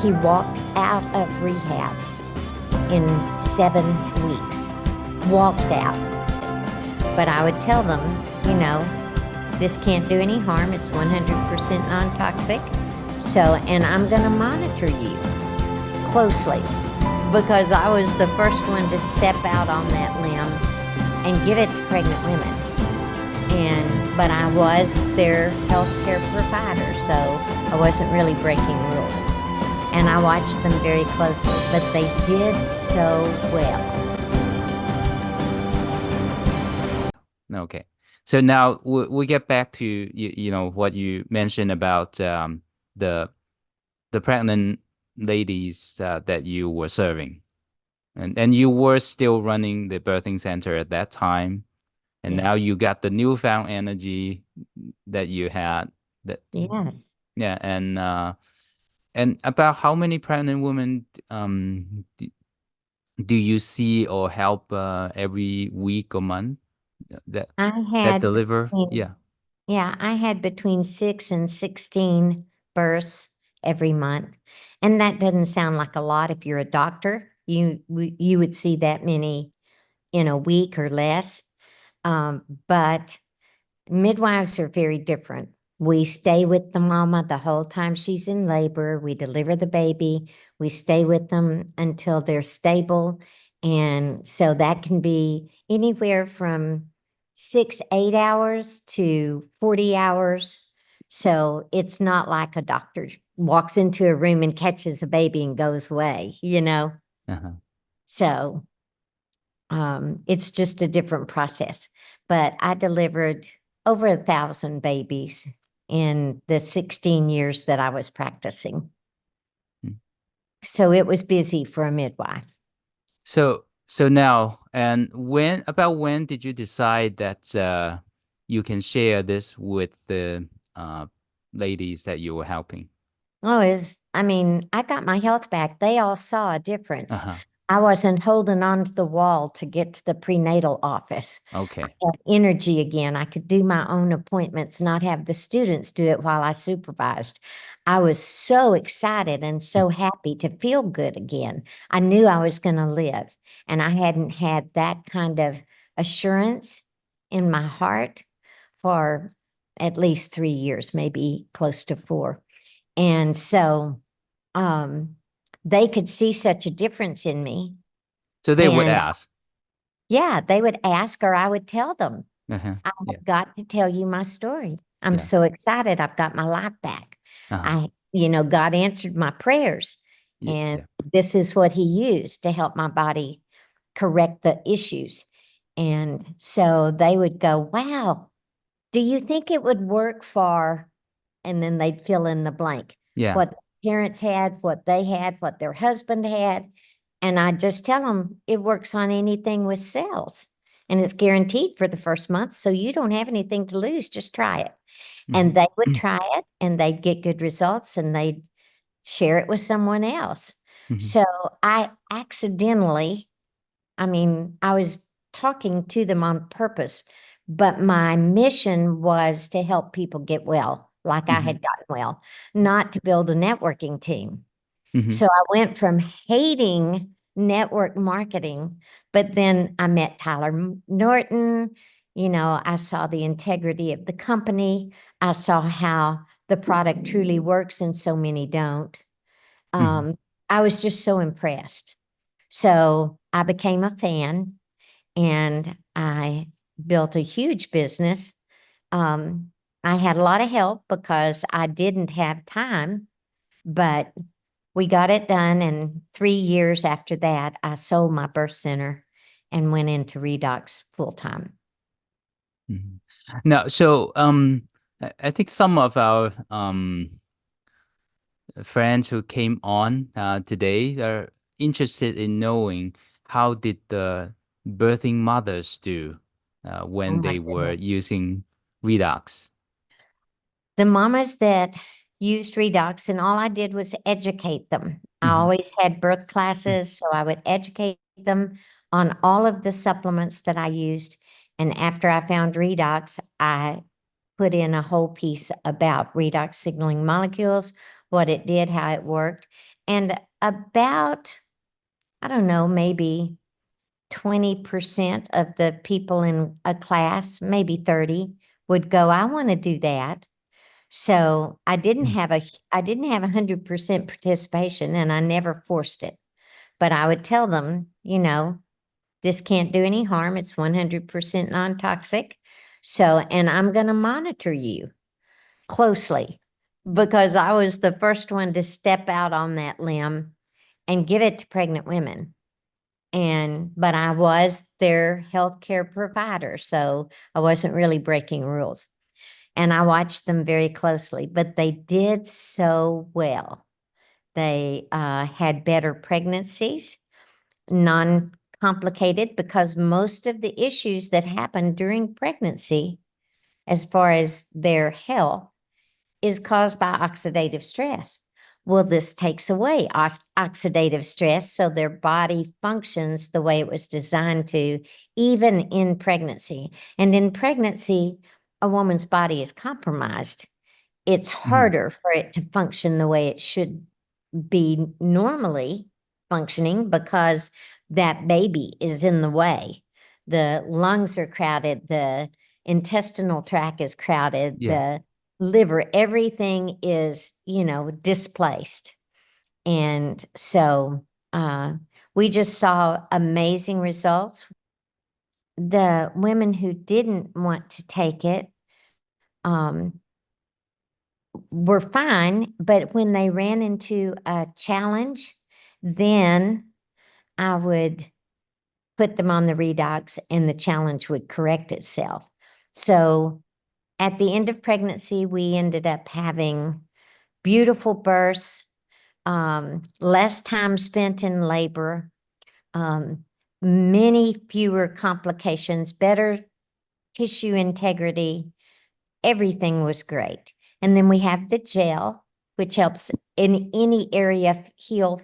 She walked out of rehab in 7 weeks, walked out. But I would tell them, you know, this can't do any harm. It's 100% non-toxic. So, and I'm going to monitor you closely because I was the first one to step out on that limb and give it to pregnant women. But I was their healthcare provider, so I wasn't really breaking rules. And I watched them very closely, but they did so well. Okay. So now we get back to you know what you mentioned about the pregnant ladies that you were serving, and you were still running the birthing center at that time, and Yes. now you got the newfound energy that you had. That Yes. yeah, and about how many pregnant women do you see or help every week or month that I that had deliver? between, yeah, I had between 6 and 16 births every month. And that doesn't sound like a lot. If you're a doctor, you would see that many in a week or less. But midwives are very different. We stay with the mama the whole time she's in labor. We deliver the baby. We stay with them until they're stable. And so that can be anywhere from 6, 8 hours to 40 hours. So it's not like a doctor walks into a room and catches a baby and goes away, you know? Uh-huh. So it's just a different process. But I delivered over 1,000 babies in the 16 years that I was practicing. So it was busy for a midwife. So now, and when did you decide that you can share this with the ladies that you were helping? Oh, I mean, I got my health back. They all saw a difference. Uh-huh. I wasn't holding on to the wall to get to the prenatal office. I Okay. had energy again. I could do my own appointments, not have the students do it while I supervised. I was so excited and so happy to feel good again. I knew I was going to live, and I hadn't had that kind of assurance in my heart for at least 3 years, maybe close to 4. And so they could see such a difference in me. So they would And ask. yeah, they would ask, or I would tell them, Uh-huh. I Yeah. have got to tell you my story. I'm Yeah. so excited. I've got my life back. Uh-huh. God answered my prayers, Yeah. and Yeah. this is what he used to help my body correct the issues. And so they would go, wow, do you think it would work for, and then they'd fill in the blank, Yeah. what parents had, what they had, what their husband had. And I just tell them it works on anything with cells, and it's guaranteed for the first month. So you don't have anything to lose. Just try it. And they would try it, and they'd get good results, and they'd share it with someone else. So I accidentally, I was talking to them on purpose, but my mission was to help people get well, like I had gotten well, not to build a networking team. So I went from hating network marketing, but then I met Tyler Norton. I saw the integrity of the company. I saw how the product truly works and so many don't. I was just so impressed. So I became a fan, and I built a huge business. I had a lot of help because I didn't have time, but we got it done. And 3 years after that, I sold my birth center and went into Redox full time. Now, so I think some of our friends who came on today are interested in knowing how did the birthing mothers do Oh when my they were goodness. using Redox. The mamas that used Redox, and all I did was educate them. I always had birth classes, so I would educate them on all of the supplements that I used. And after I found Redox, I put in a whole piece about redox signaling molecules, what it did, how it worked. And about, I don't know, maybe 20% of the people in a class, maybe 30, would go, I want to do that. So I didn't Mm. have 100% participation, and I never forced it. But I would tell them, this can't do any harm. It's 100% non-toxic. So, and I'm going to monitor you closely because I was the first one to step out on that limb and give it to pregnant women. But I was their healthcare provider, so I wasn't really breaking rules. And I watched them very closely, but they did so well. They had better pregnancies, non-complicated, because most of the issues that happen during pregnancy, as far as their health, is caused by oxidative stress. Well, this takes away oxidative stress, so their body functions the way it was designed to, even in pregnancy. And in pregnancy, a woman's body is compromised. It's Mhm. harder for it to function the way it should be normally functioning because that baby is in the way. The lungs are crowded, the intestinal tract is crowded, Yeah. the liver, everything is, displaced. And so we just saw amazing results. The women who didn't want to take it um, were fine, but when they ran into a challenge, then I would put them on the redox and the challenge would correct itself. So at the end of pregnancy, we ended up having beautiful births, less time spent in labor, um, many fewer complications, better tissue integrity. Everything was great. And then we have the gel, which helps in any area heal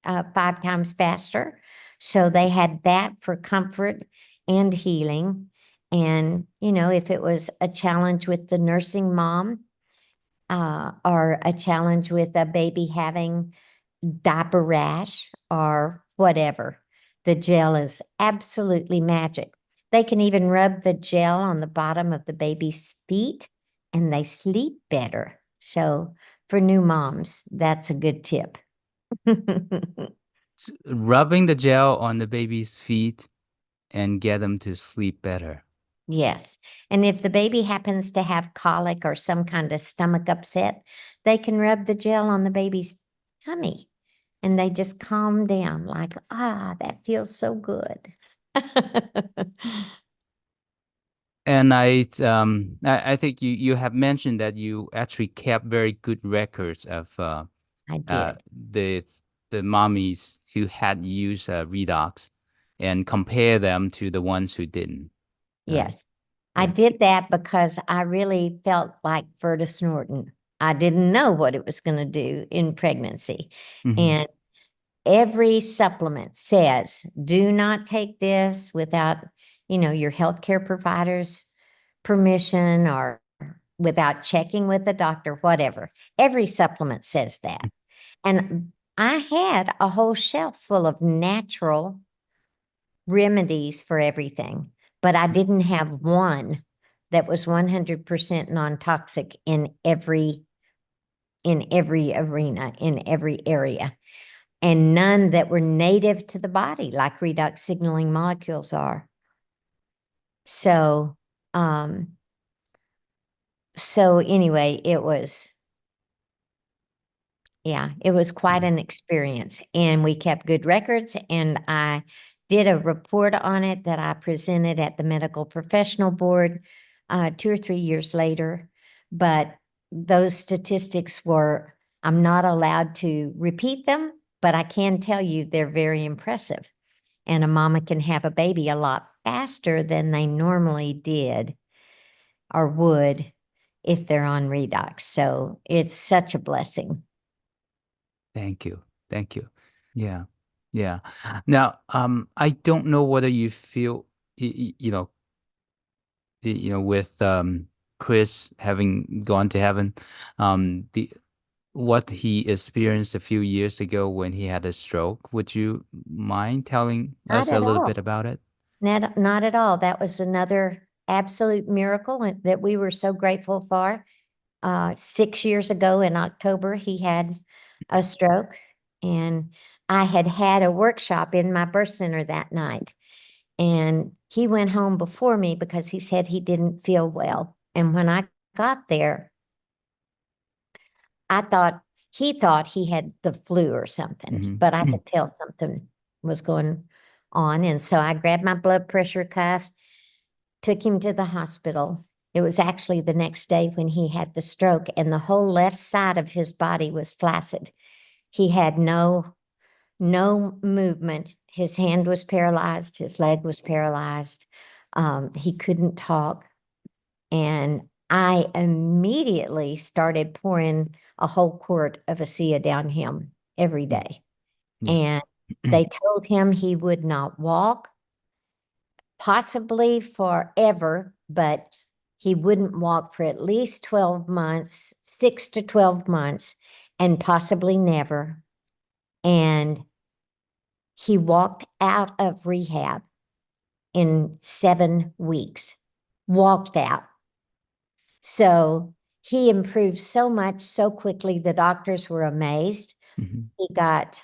5 times faster. So they had that for comfort and healing. And, if it was a challenge with the nursing mom or a challenge with a baby having diaper rash or whatever, the gel is absolutely magic. They can even rub the gel on the bottom of the baby's feet and they sleep better. So for new moms, that's a good tip. Rubbing the gel on the baby's feet and get them to sleep better. Yes. And if the baby happens to have colic or some kind of stomach upset, they can rub the gel on the baby's tummy and they just calm down like, that feels so good. And I think you have mentioned that you actually kept very good records of I uh did. the the mommies who had used Redox and compare them to the ones who didn't, right? Yes. I Yeah. did that because I really felt like Vertis Norton. I didn't know what it was going to do in pregnancy. Hmm. And every supplement says, do not take this without, your healthcare provider's permission or without checking with the doctor, whatever. Every supplement says that. And I had a whole shelf full of natural remedies for everything, but I didn't have one that was 100% non-toxic in every arena, in every area, and none that were native to the body like redox signaling molecules are. So, so anyway, it was quite Yeah. an experience, and we kept good records, and I did a report on it that I presented at the medical professional board 2 or 3 years later. But those statistics I'm not allowed to repeat them, but I can tell you they're very impressive. And a mama can have a baby a lot faster than they normally did or would if they're on redox. So it's such a blessing. Thank you. Thank you. Yeah. Yeah. Now, I don't know whether you feel, with Chris having gone to heaven, the what he experienced a few years ago when he had a stroke. Would you mind telling Not us a at little all. bit about it? Not at all. That was another absolute miracle that we were so grateful for. 6 years ago in October, he had a stroke, and I had a workshop in my birth center that night. And he went home before me because he said he didn't feel well. And when I got there, he thought he had the flu or something, Hmm. but I could tell something was going on. And so I grabbed my blood pressure cuff, took him to the hospital. It was actually the next day when he had the stroke, and the whole left side of his body was flaccid. He had no movement. His hand was paralyzed. His leg was paralyzed. He couldn't talk. And I immediately started pouring a whole quart of ASEA down him every day. Yeah. And they told him he would not walk, possibly forever, but he wouldn't walk for at least 12 months, 6 to 12 months, and possibly never. And he walked out of rehab in 7 weeks, walked out. So he improved so much so quickly, the doctors were amazed. Hmm. He got,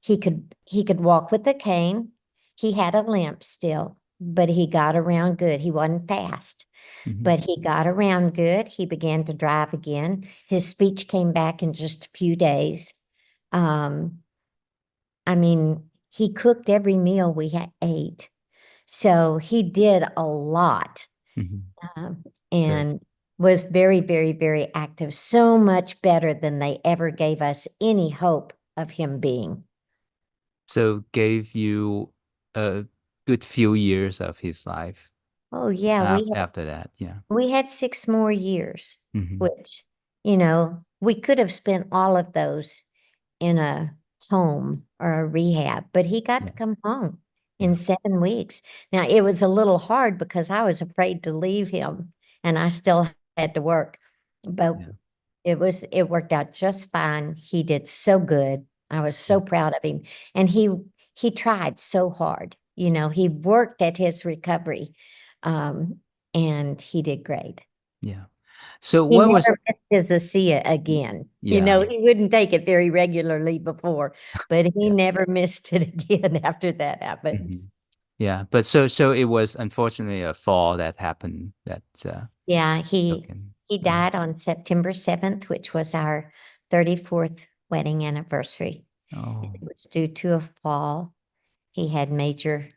he could walk with a cane. He had a limp still, but he got around good. He wasn't fast, Hmm. but he got around good. He began to drive again. His speech came back in just a few days. Um, I mean, he cooked every meal we had ate. So he did a lot, Hmm. um, So, and was very, very, very active, so much better than they ever gave us any hope of him being. so gave you a good few years of his life Oh yeah, after that. Yeah. we had 6 more years, Hmm. which, we could have spent all of those in a home or a rehab, but he got Yeah. to come home in Yeah. 7 weeks. Now, it was a little hard because I was afraid to leave him, and I still had to work, but Yeah. it worked out just fine. He did so good. I was Yeah. so proud of him. And he tried so hard. He worked at his recovery. Um, and he did great. Yeah. So He what was, never missed his ASEA again. yeah. He wouldn't take it very regularly before, but he Yeah. never missed it again after that happened. Hmm. Yeah. But so it was unfortunately a fall that happened that Yeah, took he him. he Yeah. died on September 7th, which was our 34th wedding anniversary. It Oh. was due to a fall. He had major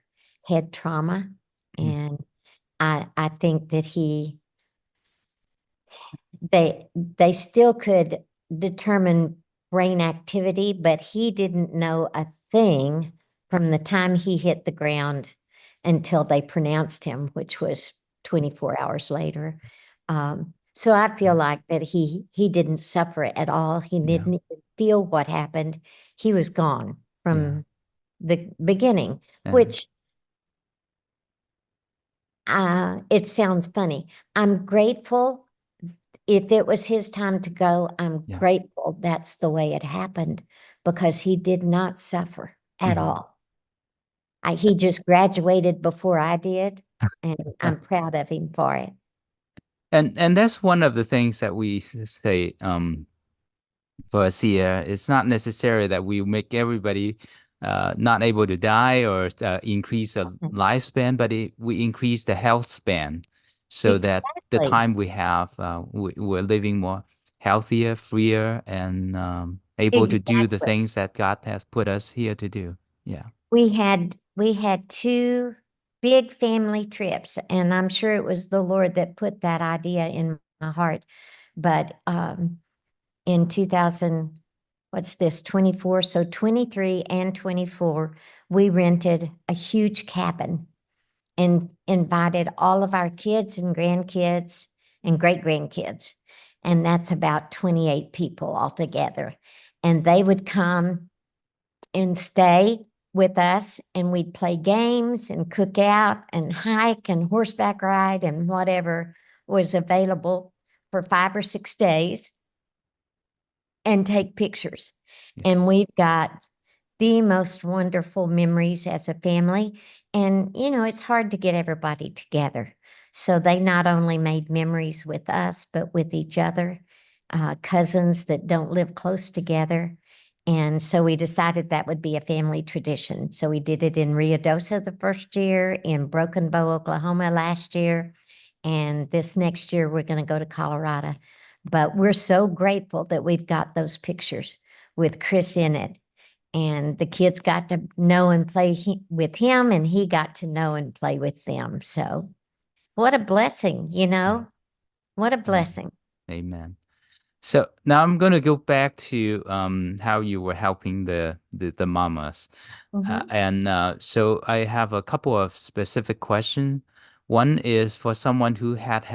head trauma, Mm. and I think that they still could determine brain activity, but he didn't know a thing from the time he hit the ground until they pronounced him, which was 24 hours later. So I feel like that he didn't suffer at all. He Yeah. didn't even feel what happened. He was gone Yeah. from the beginning, Yeah. which it sounds funny. I'm grateful. If it was his time to go, I'm Yeah. grateful that's the way it happened, because he did not suffer at Mhm. all. He just graduated before I did, and I'm proud of him for it. And that's one of the things that we say for ASEA. It's not necessary that we make everybody not able to die or increase the lifespan, but we increase the health span so that the Exactly. time we have, we're living more healthier, freer, and able to do the Exactly. things that God has put us here to do. Yeah. We had two big family trips, and I'm sure it was the Lord that put that idea in my heart. But in 2000, what's this, 24? So 23 and 24, we rented a huge cabin and invited all of our kids and grandkids and great grandkids. And that's about 28 people altogether. And they would come and stay with us, and we'd play games and cook out and hike and horseback ride and whatever was available for 5 or 6 days. and take pictures. Yeah. And we've got the most wonderful memories as a family. And, it's hard to get everybody together. So they not only made memories with us, but with each other, cousins that don't live close together. And so we decided that would be a family tradition. So we did it in Ruidoso the first year, in Broken Bow, Oklahoma last year. And this next year, we're going to go to Colorado. But we're so grateful that we've got those pictures with Chris in it. And the kids got to know and play with him, and he got to know and play with them. So what a blessing, Yeah. what a Amen. blessing. Amen. So now I'm going to go back to how you were helping the mamas. Mhm. So I have a couple of specific questions. One is for someone who had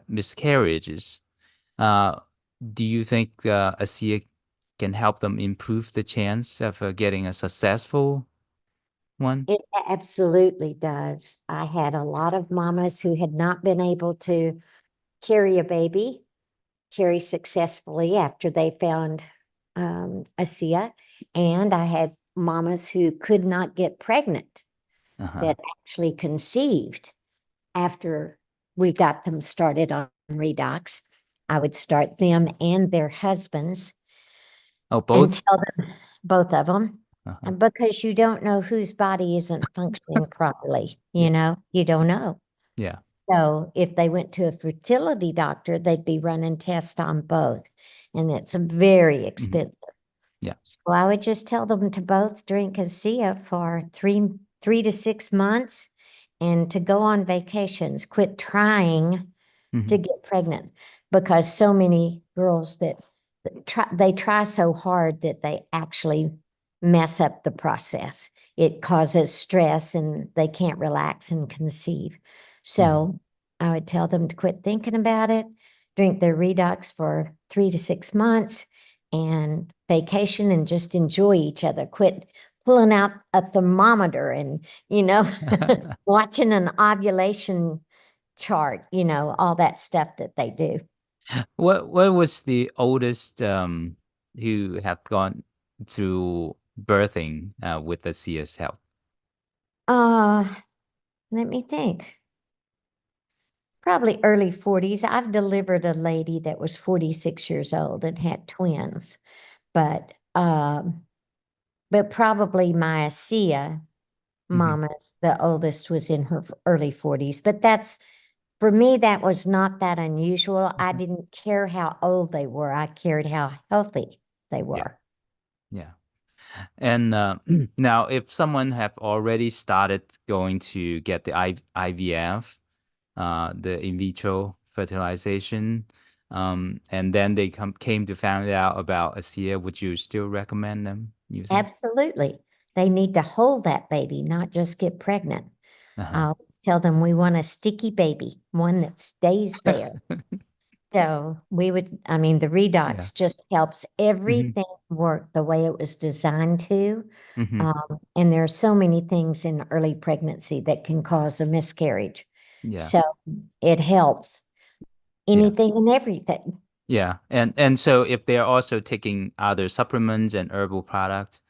miscarriages. Uh, do you think ASEA can help them improve the chance of getting a successful one? It absolutely does. I had a lot of mamas who had not been able to carry a baby, carry successfully after they found ASEA. And I had mamas who could not get pregnant Uh-huh. that actually conceived after we got them started on Redox. I would start them and their husbands Oh, and both? tell them, both of them, Uh-huh. and because you don't know whose body isn't functioning properly, Yeah. you don't know. Yeah. So if they went to a fertility doctor, they'd be running tests on both, and it's very Mhm. expensive. Yeah. So I would just tell them to both drink ASEA for three to 6 months, and to go on vacations. Quit trying to Mhm. get pregnant, because so many girls that try so hard that they actually mess up the process. It causes stress and they can't relax and conceive. Mhm. So I would tell them to quit thinking about it, drink their Redox for 3 to 6 months, and vacation and just enjoy each other. Quit pulling out a thermometer and, watching an ovulation chart, all that stuff that they do. What was the oldest who have gone through birthing with the CS help? Uh, Let me think. Probably early 40s. I've delivered a lady that was 46 years old and had twins, but probably my ASEA Hmm. mama's, the oldest, was in her early 40s. But that's, for me, that was not that unusual. I Hmm. didn't care how old they were. I cared how healthy they Yeah, were. yeah. And now, if someone have already started going to get the IVF, the in vitro fertilization, and then they came to find out about ASEA, would you still recommend them using? Absolutely. They need to hold that baby, not just get pregnant. I Uh-huh. always tell them we want a sticky baby, one that stays there. So the Yeah. Redox just helps Hmm. everything work the way it was designed to. Hmm. And there are so many things in early pregnancy that can cause a miscarriage. Yeah. So it helps Yeah. anything and everything. Yeah. And so if they're also taking other supplements and herbal products.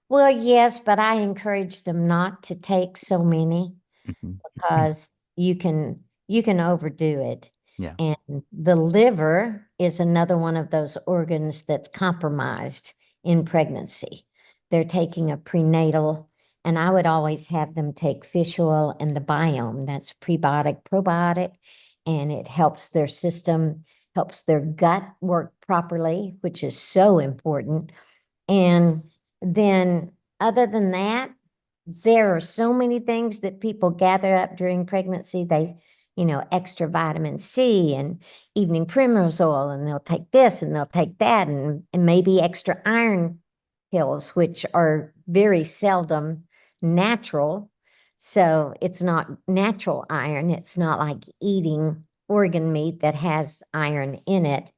Well, yes, but I encourage them not to take so many, Hmm. because you can overdo it. Yeah. And the liver is another one of those organs that's compromised in pregnancy. They're taking a prenatal, and I would always have them take fish oil and the biome. That's prebiotic, probiotic, and it helps their system, helps their gut work properly, which is so important. And then, other than that, there are so many things that people gather up during pregnancy. Extra vitamin C and evening primrose oil, and they'll take this and they'll take that, and maybe extra iron pills, which are very seldom natural. So it's not natural iron. It's not like eating organ meat that has iron in it.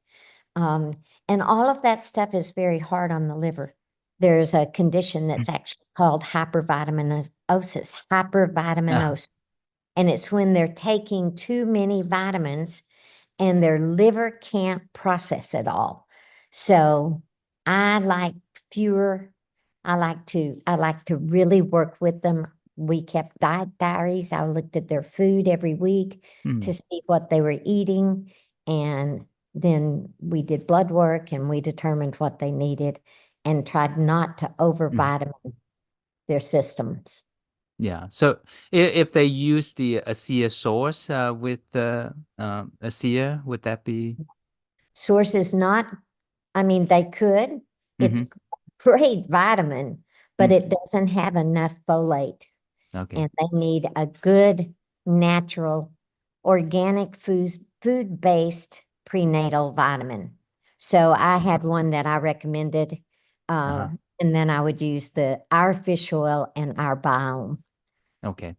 Um, and all of that stuff is very hard on the liver. There's a condition that's actually called Ah, hypervitaminosis. And it's when they're taking too many vitamins and their liver can't process it all. So I like fewer. I like to really work with them. We kept diet diaries. I looked at their food every week to Mm, see what they were eating. And then we did blood work and we determined what they needed and tried not to mm. overvitamin their systems. Yeah. So if they use the ASEA source with the ASEA, would that be? Source is not, I mean, they could. It's Mm-hmm. great vitamin, but Mm. it doesn't have enough folate. Okay. And they need a good, natural, organic food-based prenatal vitamin. So I had one that I recommended, Uh-huh. and then I would use our fish oil and our biome Okay.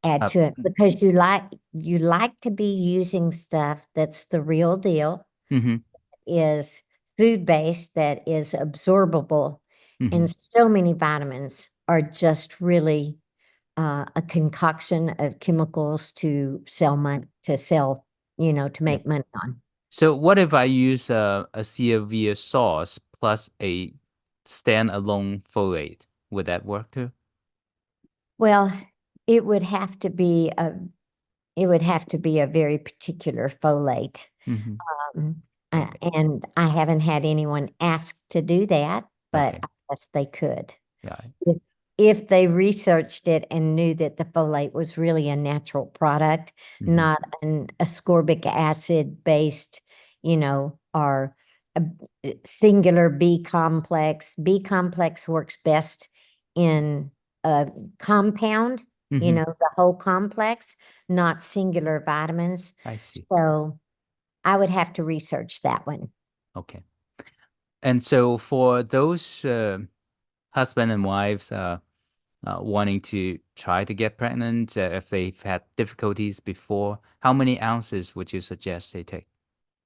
add Uh, to it because you like to be using stuff that's the real deal, mm-hmm. is food-based, that is absorbable, Mm-hmm. and so many vitamins are just really a concoction of chemicals to sell money, to Yeah. make money on. So what if I use a ASEA sauce plus a standalone folate? Would that work too? Well, it would have to be a it would have to be a very particular folate. Mm-hmm. Um, Okay. and I haven't had anyone ask to do that, but Okay. I guess they could. Yeah. If, if they researched it and knew that the folate was really a natural product, Mm-hmm. not an ascorbic acid based, or a singular B complex. B complex works best in a compound, Mm-hmm. the whole complex, not singular vitamins. I see. So I would have to research that one. Okay. And so for those husband and wives wanting to try to get pregnant, if they've had difficulties before, how many ounces would you suggest they take?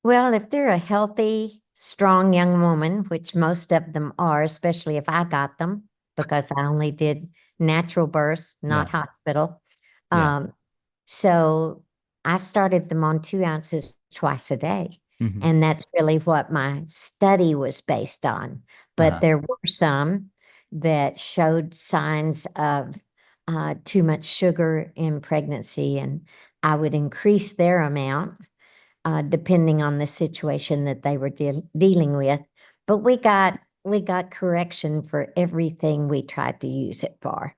Well, if they're a healthy, strong young woman, which most of them are, especially if I got them, because I only did natural births, not Yeah. hospital. Yeah. Um, so I started them on 2 ounces twice a day. Mm-hmm. And that's really what my study was based on. But Uh-huh. there were some that showed signs of too much sugar in pregnancy, and I would increase their amount depending on the situation that they were dealing with. But we got correction for everything we tried to use it for.